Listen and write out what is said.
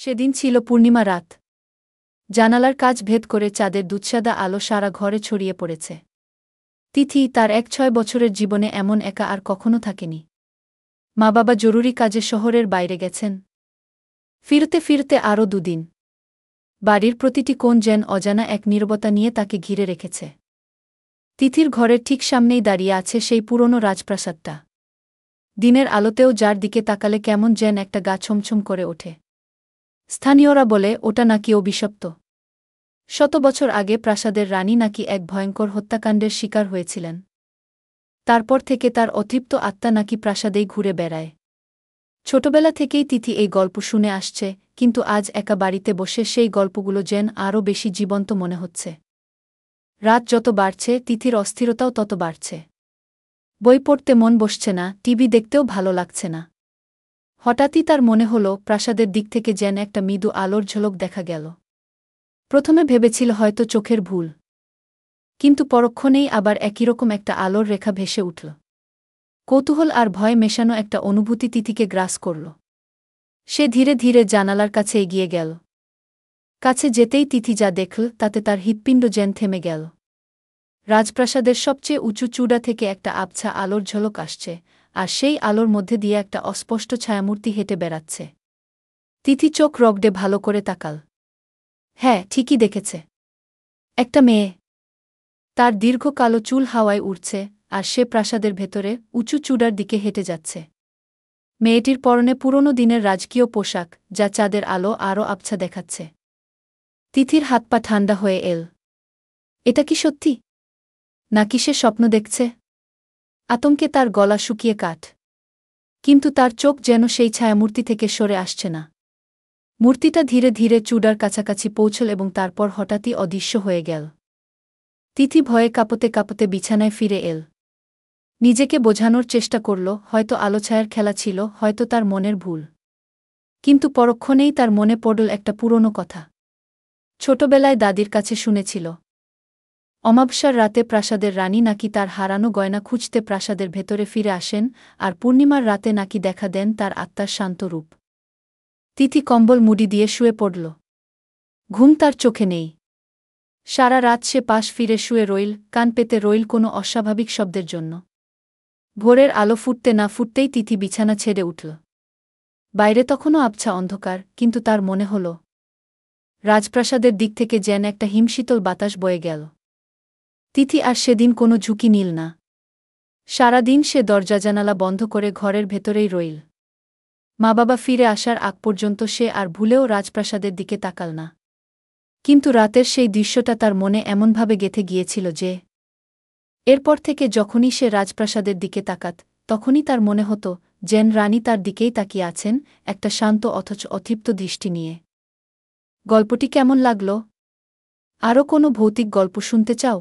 সেদিন ছিল পূর্ণিমা রাত। জানালার কাচ ভেদ করে চাঁদের দুধসাদা আলো সারা ঘরে ছড়িয়ে পড়েছে। তিথি তার ১-৬ বছরের জীবনে এমন একা আর কখনো থাকেনি। মা বাবা জরুরি কাজে শহরের বাইরে গেছেন। ফিরতে ফিরতে আরও ২ দিন। বাড়ির প্রতিটি কোণ যেন অজানা এক নীরবতা নিয়ে তাকে ঘিরে রেখেছে। তিথির ঘরের ঠিক সামনেই দাঁড়িয়ে আছে সেই পুরনো রাজপ্রাসাদটা। দিনের আলোতেও যার দিকে তাকালে কেমন যেন একটা গা ছমছম করে ওঠে। স্থানীয়রা বলে ওটা নাকি অভিশপ্ত। ১০০ বছর আগে প্রাসাদের রানী নাকি এক ভয়ঙ্কর হত্যাকাণ্ডের শিকার হয়েছিলেন। তারপর থেকে তার অতৃপ্ত আত্মা নাকি প্রাসাদেই ঘুরে বেড়ায়। ছোটবেলা থেকেই তিথি এই গল্প শুনে আসছে, কিন্তু আজ একা বাড়িতে বসে সেই গল্পগুলো যেন আরও বেশি জীবন্ত মনে হচ্ছে। রাত যত বাড়ছে তিথির অস্থিরতাও তত বাড়ছে। বই পড়তে মন বসছে না, টিভি দেখতেও ভালো লাগছে না। হঠাৎই তার মনে হল প্রাসাদের দিক থেকে যেন একটা মৃদু আলোর ঝলক দেখা গেল। প্রথমে ভেবেছিল হয়তো চোখের ভুল, কিন্তু পরক্ষণেই আবার একইরকম একটা আলোর রেখা ভেসে উঠল। কৌতূহল আর ভয় মেশানো একটা অনুভূতি তিথিকে গ্রাস করল। সে ধীরে ধীরে জানালার কাছে এগিয়ে গেল। কাছে যেতেই তিথি যা দেখল তাতে তার হৃৎপিণ্ড যেন থেমে গেল। রাজপ্রাসাদের সবচেয়ে উঁচু চূড়া থেকে একটা আবছা আলোর ঝলক আসছে, আর সেই আলোর মধ্যে দিয়ে একটা অস্পষ্ট ছায়ামূর্তি হেঁটে বেড়াচ্ছে। তিথি চোখ রগড়ে ভালো করে তাকাল। হ্যাঁ, ঠিকই দেখেছে। একটা মেয়ে। তার দীর্ঘ কালো চুল হাওয়ায় উড়ছে, আর সে প্রাসাদের ভেতরে উঁচু চূড়ার দিকে হেঁটে যাচ্ছে। মেয়েটির পরনে পুরনো দিনের রাজকীয় পোশাক, যা চাঁদের আলো আরও আবছা দেখাচ্ছে। তিথির হাত পা ঠান্ডা হয়ে এল। এটা কি সত্যি, নাকি সে স্বপ্ন দেখছে? আতঙ্কে তার গলা শুকিয়ে কাঠ। কিন্তু তার চোখ যেন সেই ছায়ামূর্তি থেকে সরে আসছে না। মূর্তিটা ধীরে ধীরে চূড়ার কাছাকাছি পৌঁছল এবং তারপর হঠাৎই অদৃশ্য হয়ে গেল। তিথি ভয়ে কাঁপতে কাঁপতে বিছানায় ফিরে এল। নিজেকে বোঝানোর চেষ্টা করল, হয়তো আলোছায়ার খেলা ছিল, হয়তো তার মনের ভুল। কিন্তু পরক্ষণেই তার মনে পড়ল একটা পুরনো কথা। ছোটবেলায় দাদির কাছে শুনেছিল, অমাবস্যার রাতে প্রাসাদের রানী নাকি তার হারানো গয়না খুঁজতে প্রাসাদের ভেতরে ফিরে আসেন, আর পূর্ণিমার রাতে নাকি দেখা দেন তার আত্মার শান্ত রূপ। তিথি কম্বল মুড়ি দিয়ে শুয়ে পড়ল। ঘুম তার চোখে নেই। সারা রাত সে পাশ ফিরে শুয়ে রইল, কান পেতে রইল কোনো অস্বাভাবিক শব্দের জন্য। ভোরের আলো ফুটতে না ফুটতেই তিথি বিছানা ছেড়ে উঠল। বাইরে তখনও আবছা অন্ধকার, কিন্তু তার মনে হল রাজপ্রাসাদের দিক থেকে যেন একটা হিমশীতল বাতাস বয়ে গেল। তিথি আর সেদিন কোনো ঝুঁকি নিল না। সারাদিন সে দরজা জানালা বন্ধ করে ঘরের ভেতরেই রইল। মা বাবা ফিরে আসার আগ পর্যন্ত সে আর ভুলেও রাজপ্রাসাদের দিকে তাকাল না। কিন্তু রাতের সেই দৃশ্যটা তার মনে এমনভাবে গেঁথে গিয়েছিল যে এরপর থেকে যখনই সে রাজপ্রাসাদের দিকে তাকাত, তখনই তার মনে হতো যেন রানী তার দিকেই তাকিয়ে আছেন, একটা শান্ত অথচ অতৃপ্ত দৃষ্টি নিয়ে। গল্পটি কেমন লাগল? আরও কোনো ভৌতিক গল্প শুনতে চাও?